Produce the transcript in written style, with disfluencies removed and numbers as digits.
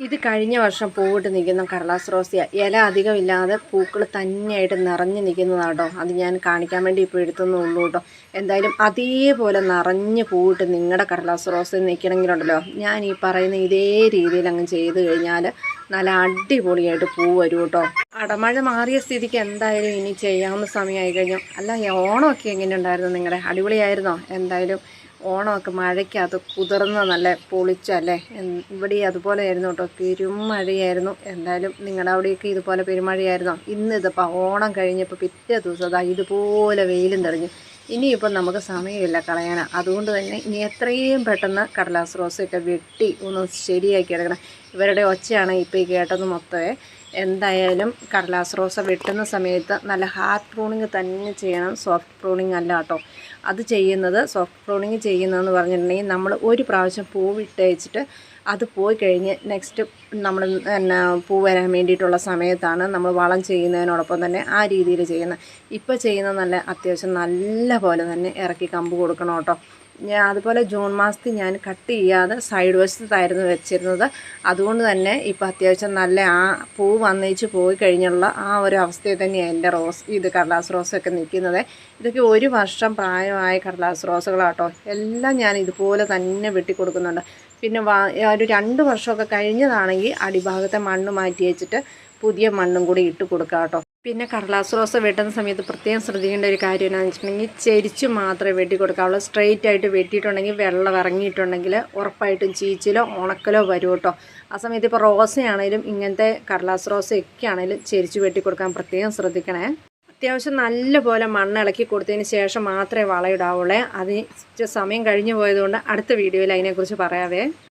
ഇത് കഴിഞ്ഞ വർഷം പൂവിട്ട് നിൽക്കുന്ന കടലാസ് റോസിയ. ഇല അധികമില്ലാതെ പൂക്കൾ തന്നെയായിട്ട് നിറഞ്ഞു നിൽക്കുന്നതാട്ടോ. അത് ഞാൻ കാണിക്കാൻ വേണ്ടി ഇപ്പോൾ എടുത്തുന്നുള്ളൂ കേട്ടോ. എന്തായാലും അതേപോലെ നിറഞ്ഞ് പൂവിട്ട് നിങ്ങളുടെ കടലാസ് റോസ് നിൽക്കണമെങ്കിലുണ്ടല്ലോ, ഞാൻ ഈ പറയുന്ന ഇതേ രീതിയിൽ അങ്ങ് ചെയ്ത് കഴിഞ്ഞാൽ നല്ല അടിപൊളിയായിട്ട് പൂ വരും കേട്ടോ. അടമഴ മാറിയ സ്ഥിതിക്ക് എന്തായാലും ഇനി ചെയ്യാവുന്ന സമയമായി കഴിഞ്ഞു. അല്ല, ഓണമൊക്കെ എങ്ങനെ ഉണ്ടായിരുന്നു നിങ്ങളുടെ? അടിപൊളിയായിരുന്നോ? എന്തായാലും ഓണമൊക്കെ മഴയ്ക്കകത്ത് കുതിർന്ന് നല്ല പൊളിച്ചല്ലേ. ഇവിടെ അതുപോലെ ആയിരുന്നു കേട്ടോ, പെരുമഴയായിരുന്നു. എന്തായാലും നിങ്ങളുടെ അവിടെയൊക്കെ ഇതുപോലെ പെരുമഴയായിരുന്നോ? ഇതിപ്പോൾ ഓണം കഴിഞ്ഞപ്പോൾ പിറ്റേ ദിവസം ഇതുപോലെ വെയിലും തെളിഞ്ഞു. ഇനിയിപ്പം നമുക്ക് സമയമില്ല കളയാനാണ്. അതുകൊണ്ട് തന്നെ ഇനി എത്രയും പെട്ടെന്ന് കടലാസ് റോസൊക്കെ വെട്ടി ഒന്ന് ശരിയാക്കി എടുക്കണം. ഇവരുടെ ഒച്ചയാണ് ഇപ്പോൾ ഈ കേട്ടത് മൊത്തമേ. എന്തായാലും കടലാസ് റോസ വെട്ടുന്ന സമയത്ത് നല്ല ഹാർഡ് പ്രൂണിങ് തന്നെ ചെയ്യണം, സോഫ്റ്റ് പ്രൂണിങ് അല്ല കേട്ടോ. അത് ചെയ്യുന്നത് സോഫ്റ്റ് പ്രൂണിങ് ചെയ്യുന്നതെന്ന് പറഞ്ഞിട്ടുണ്ടെങ്കിൽ നമ്മൾ ഒരു പ്രാവശ്യം പൂവിട്ട് വെച്ചിട്ട് അത് പോയി കഴിഞ്ഞ് നെക്സ്റ്റ് നമ്മൾ പൂ വരാൻ വേണ്ടിയിട്ടുള്ള സമയത്താണ് നമ്മൾ വളം ചെയ്യുന്നതിനോടൊപ്പം തന്നെ ആ രീതിയിൽ ചെയ്യുന്നത്. ഇപ്പോൾ ചെയ്യുന്നത് നല്ല അത്യാവശ്യം നല്ല പോലെ തന്നെ ഇറക്കി കമ്പ് കൊടുക്കണം കേട്ടോ. ഞാൻ അതുപോലെ ജൂൺ മാസത്തിൽ ഞാൻ കട്ട് ചെയ്യാതെ സൈഡ് വശത്തായിരുന്നു വെച്ചിരുന്നത്. അതുകൊണ്ട് തന്നെ ഇപ്പോൾ അത്യാവശ്യം നല്ല ആ പൂ വന്നേച്ച് പോയി കഴിഞ്ഞുള്ള ആ ഒരു അവസ്ഥയിൽ തന്നെയാണ് എൻ്റെ കടലാസ് റോസൊക്കെ നിൽക്കുന്നത്. ഇതൊക്കെ 1 വർഷം പ്രായമായ കടലാസ് റോസുകളാട്ടോ. എല്ലാം ഞാൻ ഇതുപോലെ തന്നെ വെട്ടിക്കൊടുക്കുന്നുണ്ട്. പിന്നെ ഒരു 2 വർഷമൊക്കെ കഴിഞ്ഞതാണെങ്കിൽ അടിഭാഗത്തെ മണ്ണ് മാറ്റി വെച്ചിട്ട് പുതിയ മണ്ണും കൂടി ഇട്ട് കൊടുക്കാം കേട്ടോ. പിന്നെ കടലാസ് റോസ വെട്ടുന്ന സമയത്ത് പ്രത്യേകം ശ്രദ്ധിക്കേണ്ട ഒരു കാര്യം എന്താണെന്ന് വെച്ചിട്ടുണ്ടെങ്കിൽ ചെരിച്ച് മാത്രമേ വെട്ടി കൊടുക്കാവുള്ളൂ. സ്ട്രെയിറ്റ് ആയിട്ട് വെട്ടിയിട്ടുണ്ടെങ്കിൽ വെള്ളം ഇറങ്ങിയിട്ടുണ്ടെങ്കിൽ ഉറപ്പായിട്ടും ചീച്ചിലോ ഉണക്കലോ വരും കേട്ടോ. ആ സമയത്ത് ഇപ്പോൾ റോസയാണേലും ഇങ്ങനത്തെ കടലാസ് റോസയൊക്കെ ആണെങ്കിലും ചെരിച്ച് വെട്ടി കൊടുക്കാൻ പ്രത്യേകം ശ്രദ്ധിക്കണേ. അത്യാവശ്യം നല്ലപോലെ മണ്ണ് ഇളക്കി കൊടുത്തതിന് ശേഷം മാത്രമേ വളമിടാവുള്ളൂ. അതിന് സമയം കഴിഞ്ഞു പോയതുകൊണ്ട് അടുത്ത വീഡിയോയിൽ അതിനെക്കുറിച്ച് പറയാവേ.